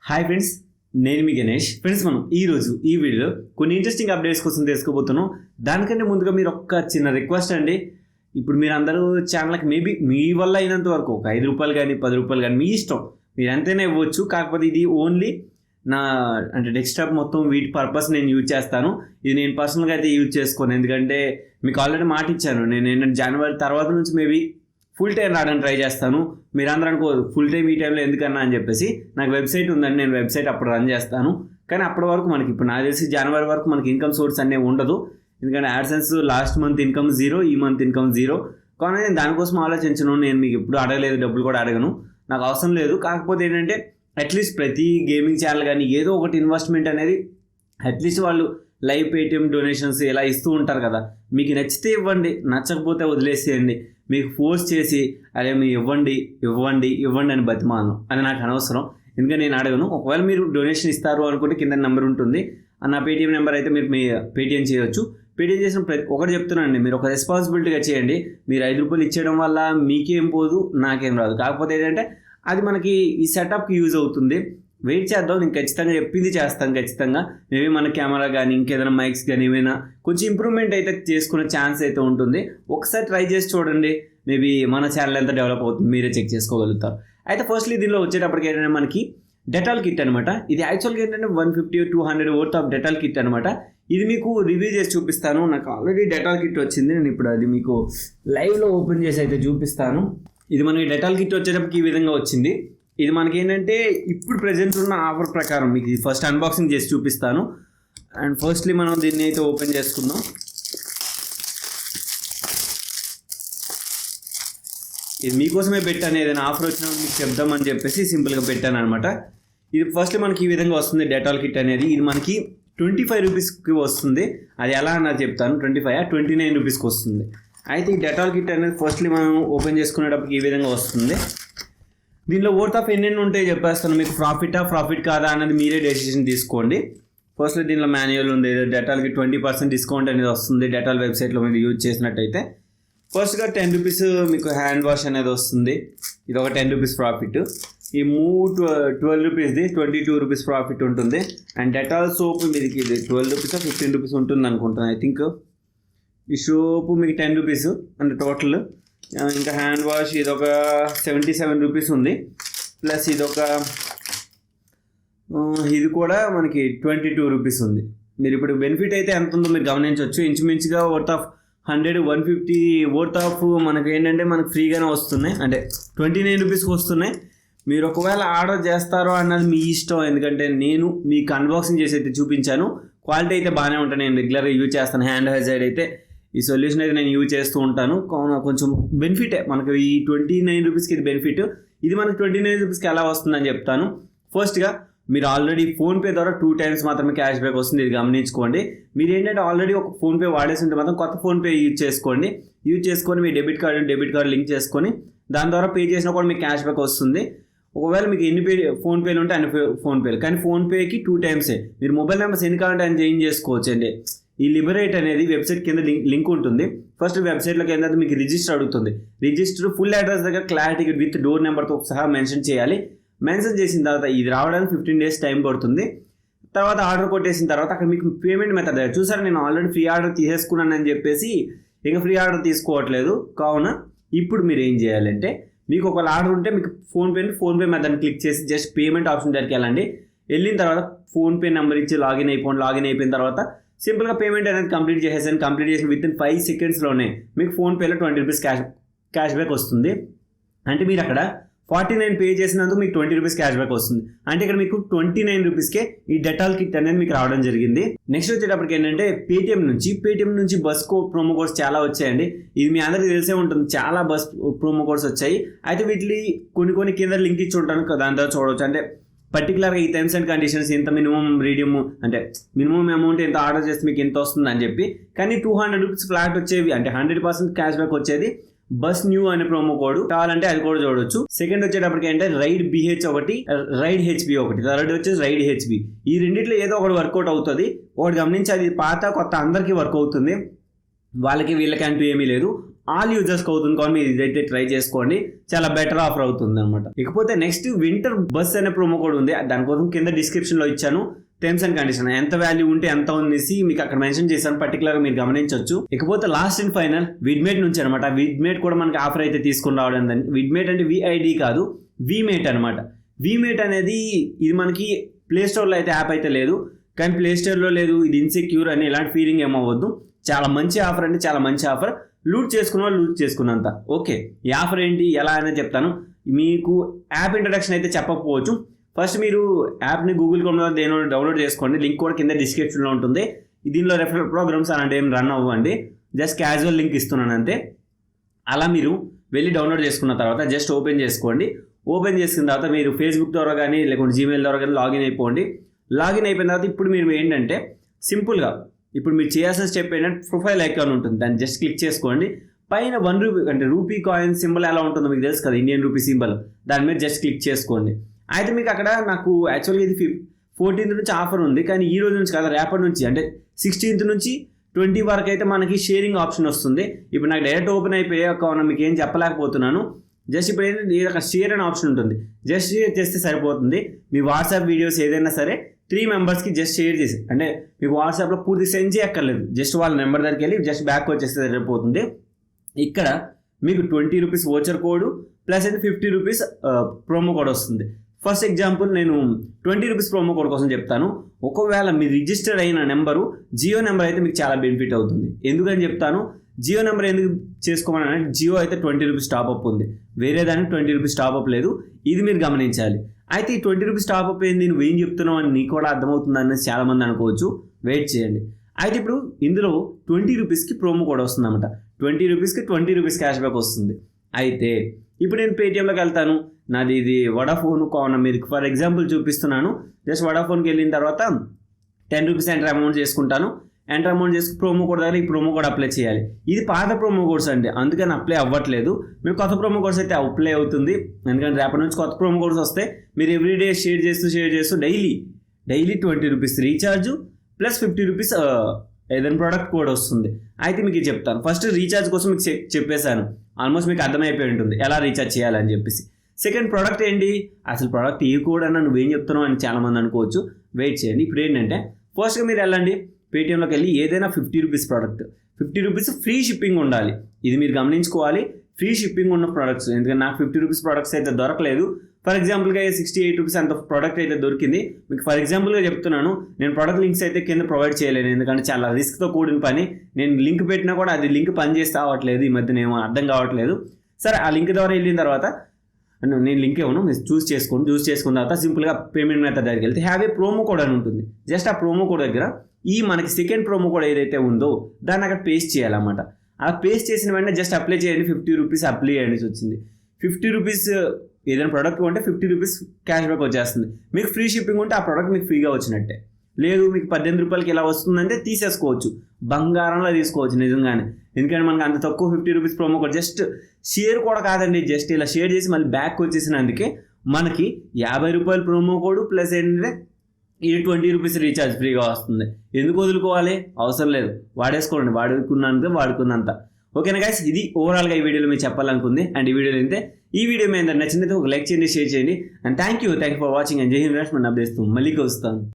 Hi friends, నేను మీ Ganesh. Friends, మనం ఈరోజు ఈ వీడియోలో కొన్ని ఇంట్రెస్టింగ్ అప్డేట్స్ కోసం తెలుసుకోబోతున్నాం. దానికంటే ముందుగా మీరు ఒక్క చిన్న రిక్వెస్ట్ అండి. ఇప్పుడు మీరు అందరూ ఛానల్కి మేబీ మీ వల్ల అయినంత వరకు ఒక ₹5 కానీ ₹10 కానీ మీ ఇష్టం, మీరు ఎంతైనా ఇవ్వచ్చు. కాకపోతే ఇది ఓన్లీ నా డెస్క్టాప్ మొత్తం వీటి పర్పస్ నేను యూజ్ చేస్తాను. ఇది నేను పర్సనల్గా అయితే యూజ్ చేసుకోను, ఎందుకంటే మీకు ఆల్రెడీ మాట ఇచ్చాను. నేను ఏంటంటే జనవరి తర్వాత నుంచి మేబీ ఫుల్ టైం రావడానికి ట్రై చేస్తాను. మీరు అందరూ అనుకోరు ఫుల్ టైం ఈ టైంలో ఎందుకన్నా అని చెప్పేసి. నాకు వెబ్సైట్ ఉందండి, నేను వెబ్సైట్ అప్పుడు రన్ చేస్తాను. కానీ అప్పటి వరకు మనకి ఇప్పుడు నాకు తెలిసి జనవరి వరకు మనకి ఇన్కమ్ సోర్స్ అనేవి ఉండదు. ఎందుకంటే యాడ్సెన్స్ లాస్ట్ మంత్ ఇన్కమ్ 0, ఈ మంత్ ఇన్కమ్ 0. కానీ నేను దానికోసం ఆలోచించను. నేను మీకు ఎప్పుడు అడగలేదు, డబ్బులు కూడా అడగను, నాకు అవసరం లేదు. కాకపోతే ఏంటంటే అట్లీస్ట్ ప్రతి గేమింగ్ ఛానల్ కానీ ఏదో ఒకటి ఇన్వెస్ట్మెంట్ అనేది అట్లీస్ట్ వాళ్ళు లైవ్ పేటిఎం డొనేషన్స్ ఇలా ఇస్తూ ఉంటారు కదా. మీకు నచ్చితే ఇవ్వండి, నచ్చకపోతే వదిలేసేయండి. మీకు ఫోర్స్ చేసి అదే మీరు ఇవ్వండి అని బతిమాలను, అది నాకు అనవసరం. ఎందుకంటే నేను అడగను. ఒకవేళ మీరు డొనేషన్ ఇస్తారు అనుకుంటే కింద నెంబర్ ఉంటుంది, నా పేటిఎం నెంబర్ అయితే మీరు మీ పేటిఎం చేయవచ్చు. పేటిఎం చేసిన ఒకటి చెప్తున్నానండి, మీరు ఒక రెస్పాన్సిబిలిటీగా చేయండి. మీరు ₹5 ఇచ్చేయడం వల్ల మీకేం పోదు, నాకేం రాదు. కాకపోతే ఏంటంటే అది మనకి ఈ సెటప్కి యూజ్ అవుతుంది. వెయిట్ చేద్దాం, నేను ఖచ్చితంగా చెప్పింది చేస్తాను. ఖచ్చితంగా మేబీ మన కెమెరా కానీ ఇంకేదైనా మైక్స్ కానీ ఏమైనా కొంచెం ఇంప్రూవ్మెంట్ అయితే చేసుకునే ఛాన్స్ అయితే ఉంటుంది. ఒకసారి ట్రై చేసి చూడండి, మేబీ మన ఛానల్ ఎంత డెవలప్ అవుతుంది మీరే చెక్ చేసుకోగలుగుతారు. అయితే ఫస్ట్లీ దీనిలో వచ్చేటప్పటికి ఏంటంటే మనకి డెటాల్ కిట్ అనమాట. ఇది యాక్చువల్గా ఏంటంటే 150-200 వర్త్ ఆఫ్ డెటాల్ కిట్ అనమాట. ఇది మీకు రివ్యూ చేసి చూపిస్తాను. నాకు ఆల్రెడీ డెటాల్ కిట్ వచ్చింది, నేను ఇప్పుడు అది మీకు లైవ్లో ఓపెన్ చేసి అయితే చూపిస్తాను. ఇది మనకి డెటాల్ కిట్ వచ్చేటప్పటికి ఈ విధంగా వచ్చింది. ఇది మనకి ఏంటంటే ఇప్పుడు ప్రెజెంట్ ఉన్న ఆఫర్ ప్రకారం మీకు ఫస్ట్ అన్బాక్సింగ్ చేసి చూపిస్తాను. అండ్ ఫస్ట్లీ మనం దీన్ని అయితే ఓపెన్ చేసుకుందాం. ఇది మీకోసమే పెట్టాను, ఏదైనా ఆఫర్ వచ్చినా మీకు చెప్దామని చెప్పేసి సింపుల్గా పెట్టాను అనమాట. ఇది ఫస్ట్లీ మనకి ఈ విధంగా వస్తుంది డెటాల్ కిట్ అనేది. ఇది మనకి ₹25కి వస్తుంది. అది ఎలా అన్నది చెప్తాను. 29 రూపీస్కి వస్తుంది. అయితే ఈ డెటాల్ కిట్ అనేది ఫస్ట్లీ మనం ఓపెన్ చేసుకునేటప్పటికి ఈ విధంగా వస్తుంది. దీనిలో వర్త్ ఆఫ్ ఎన్ని ఉంటాయి చెప్పేస్తాను. మీకు ప్రాఫిట్ కాదా అన్నది మీరే డెసిషన్ తీసుకోండి. ఫస్ట్లో దీనిలో మాన్యువల్ ఉంది. డెటాల్కి 20% డిస్కౌంట్ అనేది వస్తుంది డెటాల్ వెబ్సైట్లో మీరు యూజ్ చేసినట్టయితే. ఫస్ట్గా ₹10 మీకు హ్యాండ్ వాష్ అనేది వస్తుంది. ఇది ఒక ₹10 ప్రాఫిట్. ఈ ₹12ది ₹22 ప్రాఫిట్ ఉంటుంది. అండ్ డెటాల్ సోప్ మీకు ఇది ₹12 ₹15 ఉంటుంది అనుకుంటాను. ఐ థింక్ ఈ సోపు మీకు ₹10 అంటే టోటల్. ఇంకా హ్యాండ్ వాష్ ఇది ఒక ₹77 ఉంది. ప్లస్ ఇది కూడా మనకి ₹22 ఉంది. మీరు ఇప్పుడు బెనిఫిట్ అయితే ఎంత ఉందో మీరు గమనించవచ్చు. ఇంచుమించుగా వర్త్ ఆఫ్ 100-150 వర్త్ ఆఫ్ మనకి ఏంటంటే మనకు ఫ్రీగానే వస్తున్నాయి, అంటే ₹29కి వస్తున్నాయి. మీరు ఒకవేళ ఆర్డర్ చేస్తారో అన్నది మీ ఇష్టం. ఎందుకంటే నేను మీకు అన్బాక్సింగ్ చేసి అయితే చూపించాను. క్వాలిటీ అయితే బాగానే ఉంటాయి, నేను రెగ్యులర్గా యూజ్ చేస్తాను. హ్యాండ్ హైజైడ్ అయితే ఈ సొల్యూషన్ అయితే నేను యూజ్ చేస్తూ ఉంటాను. కొంచెం బెనిఫిటే మనకి ఈ ₹29కి ఇది బెనిఫిట్. ఇది మనకి ₹29కి ఎలా వస్తుందని చెప్తాను. ఫస్ట్గా మీరు ఆల్రెడీ ఫోన్పే ద్వారా 2 times మాత్రమే క్యాష్ బ్యాక్ వస్తుంది, ఇది గమనించుకోండి. మీరు ఏంటంటే ఆల్రెడీ ఒక ఫోన్పే వాడేసి ఉంటే మాత్రం కొత్త ఫోన్పే యూజ్ చేసుకొని మీ డెబిట్ కార్డు లింక్ చేసుకొని దాని ద్వారా పే చేసినా కూడా మీకు క్యాష్ బ్యాక్ వస్తుంది. ఒకవేళ మీకు ఎన్ని ఫోన్పేలు ఉంటే అన్ని ఫోన్పేలు, కానీ ఫోన్పేకి 2 times మీరు మొబైల్ నెంబర్స్ ఎన్ని కావాలంటే అని చేంజ్ చేసుకోవచ్చు అండి. ఈ లిబరేట్ అనేది వెబ్సైట్ కింద లింక్ ఉంటుంది. ఫస్ట్ వెబ్సైట్లోకి ఏంటంటే మీకు రిజిస్టర్ అడుగుతుంది. రిజిస్టర్ ఫుల్ అడ్రస్ దగ్గర క్లారిటీ విత్ డోర్ నెంబర్తో సహా మెన్షన్ చేయాలి. మెన్షన్ చేసిన తర్వాత ఇది రావడానికి 15 days టైం పడుతుంది. తర్వాత ఆర్డర్ కొట్టేసిన తర్వాత అక్కడ మీకు పేమెంట్ మెథడ్ చూసారు. నేను ఆల్రెడీ ఫ్రీ ఆర్డర్ తీసేసుకున్నాను అని చెప్పేసి ఇంకా ఫ్రీ ఆర్డర్ తీసుకోవట్లేదు. కావున ఇప్పుడు మీరు ఏం చేయాలంటే మీకు ఒక ఆర్డర్ ఉంటే మీకు ఫోన్పే మెథడ్ క్లిక్ చేసి జస్ట్ పేమెంట్ ఆప్షన్ దగ్గరికి వెళ్ళిన తర్వాత ఫోన్పే నెంబర్ ఇచ్చి లాగిన్ అయిపోయిన తర్వాత సింపుల్గా పేమెంట్ అనేది కంప్లీట్ చేసిన విత్ ఇన్ 5 secondsలోనే మీకు ఫోన్పేలో ₹20 క్యాష్ బ్యాక్ వస్తుంది. అంటే మీరు అక్కడ 49 పే చేసినందుకు మీకు ₹20 క్యాష్ బ్యాక్ వస్తుంది. అంటే ఇక్కడ మీకు ₹29కే ఈ డెటాల్ కిట్ అనేది మీకు రావడం జరిగింది. నెక్స్ట్ వచ్చేటప్పటికి ఏంటంటే పేటిఎం నుంచి బస్ ప్రోమో కోడ్స్ చాలా వచ్చాయండి. ఇది మీ అందరికీ తెలిసే ఉంటుంది, చాలా బస్ ప్రోమో కోడ్స్ వచ్చాయి. అయితే వీటిని కొన్ని కింద లింక్ ఇచ్చి ఉంటాను, దాని ద్వారా చూడవచ్చు. అంటే పర్టికులర్గా ఈ టర్మ్స్ అండ్ కండిషన్స్ ఇంత మినిమం అంటే మినిమం అమౌంట్ ఎంత ఆర్డర్ చేస్తే మీకు ఎంత వస్తుంది అని చెప్పి. కానీ ₹200 ఫ్లాట్ వచ్చేవి, అంటే 100% క్యాష్ బ్యాక్ వచ్చేది బస్ న్యూ అనే ప్రోమో కోడ్. కావాలంటే అది కూడా చూడవచ్చు. సెకండ్ వచ్చేటప్పటికి అంటే రైడ్ BH ఒకటి, రైడ్ HB ఒకటి, థర్డ్ వచ్చేసి రైడ్ HB. ఈ రెండిట్లో ఏదో ఒకటి వర్కౌట్ అవుతుంది. ఒకటి గమనించి అది పాత కొత్త అందరికీ వర్క్ అవుతుంది, వాళ్ళకి వీళ్ళకి అంటూ ఏమీ లేదు. ఆల్ యూజర్స్కి అవుతుంది కాబట్టి మీరు ఇదైతే ట్రై చేసుకోండి, చాలా బెటర్ ఆఫర్ అవుతుంది అనమాట. ఇకపోతే నెక్స్ట్ వింటర్ బస్ అనే ప్రోమో కోడ్ ఉంది, దానికోసం కింద డిస్క్రిప్షన్లో ఇచ్చాను. టర్మ్స్ అండ్ కండిషన్ ఎంత వాల్యూ ఉంటే ఎంత ఉందేసి మీకు అక్కడ మెన్షన్ చేశాను, పర్టికులర్గా మీరు గమనించవచ్చు. ఇకపోతే లాస్ట్ అండ్ ఫైనల్ విడ్మేట్ నుంచి అనమాట. విడ్మేట్ కూడా మనకి ఆఫర్ అయితే తీసుకుని రావడం. విడ్మేట్ అంటే విఐడి కాదు, విమేట్ అనమాట. విమేట్ అనేది ఇది మనకి ప్లే స్టోర్లో అయితే యాప్ అయితే లేదు, కానీ ప్లే స్టోర్లో లేదు, ఇది ఇన్సెక్యూర్ అని ఇలాంటి ఫీలింగ్ ఏమవ్వద్దు. చాలా మంచి ఆఫర్ అంటే చాలా మంచి ఆఫర్. లూట్ చేసుకున్న వాళ్ళు లూట్ చేసుకున్నంత. ఓకే, ఈ ఆఫర్ ఏంటి ఎలా అనేది చెప్తాను. మీకు యాప్ ఇంట్రడక్షన్ అయితే చెప్పకపోవచ్చు. ఫస్ట్ మీరు యాప్ని గూగుల్ క్రోమ్లో డౌన్లోడ్ చేసుకోండి, లింక్ కూడా కింద డిస్క్రిప్షన్లో ఉంటుంది. దీనిలో రెఫరల్ ప్రోగ్రామ్స్ అలాంటి ఏం రన్ అవ్వండి, జస్ట్ క్యాజువల్ లింక్ ఇస్తున్నాను అంతే. అలా మీరు వెళ్ళి డౌన్లోడ్ చేసుకున్న తర్వాత జస్ట్ ఓపెన్ చేసుకోండి. ఓపెన్ చేసుకున్న తర్వాత మీరు ఫేస్బుక్ ద్వారా కానీ లేకుంటే జీమెయిల్ ద్వారా కానీ లాగిన్ అయిపోండి. లాగిన్ అయిపోయిన తర్వాత ఇప్పుడు మీరు ఏంటంటే సింపుల్గా ఇప్పుడు మీరు చేయాల్సిన స్టెప్ ఏంటంటే ప్రొఫైల్ ఐకాన్ ఉంటుంది, దాన్ని జస్ట్ క్లిక్ చేసుకోండి. పైన 1 రూపీ అంటే రూపీ కాయిన్ సింబల్ ఎలా ఉంటుందో మీకు తెలుసు కదా, ఇండియన్ రూపీ సింబల్, దాని మీద జస్ట్ క్లిక్ చేసుకోండి. అయితే మీకు అక్కడ నాకు యాక్చువల్గా ఇది 14th నుంచి ఆఫర్ ఉంది, కానీ ఈ రోజు నుంచి కదా రేపటి నుంచి అంటే 16th నుంచి 20 వరకు అయితే మనకి షేరింగ్ ఆప్షన్ వస్తుంది. ఇప్పుడు నాకు డైరెక్ట్ ఓపెన్ అయిపోయాక మీకు ఏం చెప్పలేకపోతున్నాను. జస్ట్ ఇప్పుడు ఏంటంటే అక్కడ షేర్ అనే ఆప్షన్ ఉంటుంది, జస్ట్ షేర్ చేస్తే సరిపోతుంది. మీ వాట్సాప్ వీడియోస్ ఏదైనా సరే 3 మెంబర్స్కి జస్ట్ షేర్ చేసి, అంటే మీకు వాట్సాప్లో పూర్తి సెండ్ చేయక్కర్లేదు, జస్ట్ వాళ్ళ నెంబర్ దగ్గరికి వెళ్ళి జస్ట్ బ్యాక్ వచ్చేస్తే సరిపోతుంది. ఇక్కడ మీకు 20 రూపీస్ వోచర్ కోడ్ ప్లస్ అయితే 50 రూపీస్ ప్రోమో కోడ్ వస్తుంది. ఫస్ట్ ఎగ్జాంపుల్ నేను 20 రూపీస్ ప్రోమో కోడ్ కోసం చెప్తాను. ఒకవేళ మీరు రిజిస్టర్ అయిన నెంబరు జియో నెంబర్ అయితే మీకు చాలా బెనిఫిట్ అవుతుంది. ఎందుకని చెప్తాను, జియో నెంబర్ ఎందుకు చేసుకోమని అంటే జియో అయితే 20 రూపీస్ టాప్అప్ ఉంది, వేరే దానికి 20 రూపీస్ టాప్అప్ లేదు, ఇది మీరు గమనించాలి. అయితే ఈ 20 రూపీస్ టాప్అప్ ఏంది, నువ్వు ఏం చెప్తున్నావు అని నీకు కూడా అర్థమవుతుంది అనేది చాలామంది అనుకోవచ్చు, వెయిట్ చేయండి. అయితే ఇప్పుడు ఇందులో 20 రూపీస్కి ప్రోమో కోడ్ వస్తుంది అనమాట. 20 రూపీస్కి 20 రూపీస్ క్యాష్ బ్యాక్ వస్తుంది. అయితే ఇప్పుడు నేను పేటిఎంలోకి వెళ్తాను, నాది ఇది వడాఫోన్ కావున మీరు ఫర్ ఎగ్జాంపుల్ చూపిస్తున్నాను. జస్ట్ వడాఫోన్కి వెళ్ళిన తర్వాత 10 రూపీస్ ఎంటర్ అమౌంట్ చేసుకుంటాను. ఎంటర్ అమౌంట్ చేసి ప్రోమో కోడ్ దగ్గర ఈ ప్రోమో కోడ్ అప్లై చేయాలి. ఇది పాత ప్రోమో కోడ్స్ అండి, అందుకని అప్లై అవ్వట్లేదు. మీరు కొత్త ప్రోమో కోడ్స్ అయితే అప్లై అవుతుంది, ఎందుకంటే రేపటి నుంచి కొత్త ప్రోమో కోడ్స్ వస్తే మీరు ఎవ్రీడే షేర్ చేస్తూ daily 20 rupees recharge plus 50 rupees ఏదైనా ప్రోడక్ట్ కోడ్ వస్తుంది. అయితే మీకు చెప్తాను. ఫస్ట్ రీఛార్జ్ కోసం మీకు చెప్పేశాను, ఆల్మోస్ట్ మీకు అర్థమైపోయి ఉంటుంది ఎలా రీఛార్జ్ చేయాలని చెప్పేసి. సెకండ్ ప్రోడక్ట్ ఏంటి, అసలు ప్రోడక్ట్ ఏ కోడ్ అన్న నువ్వేం చెప్తున్నావు అని చాలామంది అనుకోవచ్చు, వెయిట్ చేయండి. ఇప్పుడు ఏంటంటే ఫస్ట్గా మీరు వెళ్ళండి పేటిఎంలోకి వెళ్ళి ఏదైనా 50 rupees product, 50 rupees free shipping ఉండాలి. ఇది మీరు గమనించుకోవాలి, ఫ్రీ షిప్పింగ్ ఉన్న ప్రోడక్ట్స్. ఎందుకంటే నాకు 50 రూపీస్ ప్రోడక్ట్స్ అయితే దొరకలేదు. ఫర్ ఎగ్జాంపుల్గా 68 రూపీస్ అంత ప్రోడక్ట్ అయితే దొరికింది. మీకు ఫర్ ఎగ్జాంపుల్గా చెప్తున్నాను, నేను ప్రోడక్ట్ లింక్స్ అయితే కింద ప్రొవైడ్ చేయలేను, ఎందుకంటే చాలా రిస్క్తో కూడిన పని. నేను లింక్ పెట్టినా కూడా అది లింక్ పనిచేస్తే అవ్వట్లేదు, ఈ మధ్య నేను అర్థం కావట్లేదు. సరే, ఆ లింక్ ద్వారా వెళ్ళిన తర్వాత నేను లింక్ ఇవ్వను, మీరు చూస్ చేసుకున్న తర్వాత సింపుల్గా పేమెంట్ మెథడ్ దగ్గరికి వెళ్తే హ్యావ్ ఏ ప్రోమో కోడ్ అని ఉంటుంది. జస్ట్ ఆ ప్రోమో కోడ్ దగ్గర ఈ మనకి సెకండ్ ప్రోమో కోడ్ ఏదైతే ఉందో దాన్ని అక్కడ పేస్ట్ చేయాలన్నమాట. అలా పేస్ట్ చేసిన వెంటనే జస్ట్ అప్లై చేయండి. 50 రూపీస్ అప్లై చేయండి వచ్చింది. 50 రూపీస్ ఏదైనా ప్రోడక్ట్ ఉంటే 50 రూపీస్ క్యాష్ బ్యాక్ వచ్చేస్తుంది. మీకు ఫ్రీ షిప్పింగ్ ఉంటే ఆ ప్రోడక్ట్ మీకు ఫ్రీగా వచ్చినట్టే. లేదు మీకు 18 రూపాయలకి ఇలా వస్తుందంటే తీసేసుకోవచ్చు, బంగారంలో తీసుకోవచ్చు నిజంగానే. ఎందుకంటే మనకు అంత తక్కువ 50 rupees promo code, just share కూడా కాదండి, జస్ట్ ఇలా షేర్ చేసి మళ్ళీ బ్యాక్ వచ్చేసినందుకే మనకి 50 రూపాయల ప్రోమో కోడ్ ప్లస్ ఏంటంటే ఈ 20 రూపీస్ రీఛార్జ్ ఫ్రీగా వస్తుంది. ఎందుకు వదులుకోవాలి, అవసరం లేదు, వాడేసుకోండి, వాడుకున్నంత. ఓకేనా గైస్, ఇది ఓవరాల్గా ఈ వీడియోలో మీరు చెప్పాలనుకుంది. అండ్ ఈ వీడియోలో అయితే ఈ వీడియో మీద నచ్చినైతే ఒక లైక్ చేయండి, షేర్ చేయండి. And thank you for watching. And జై హింద్, మన అప్డేట్స్ మళ్ళీ వస్తాను.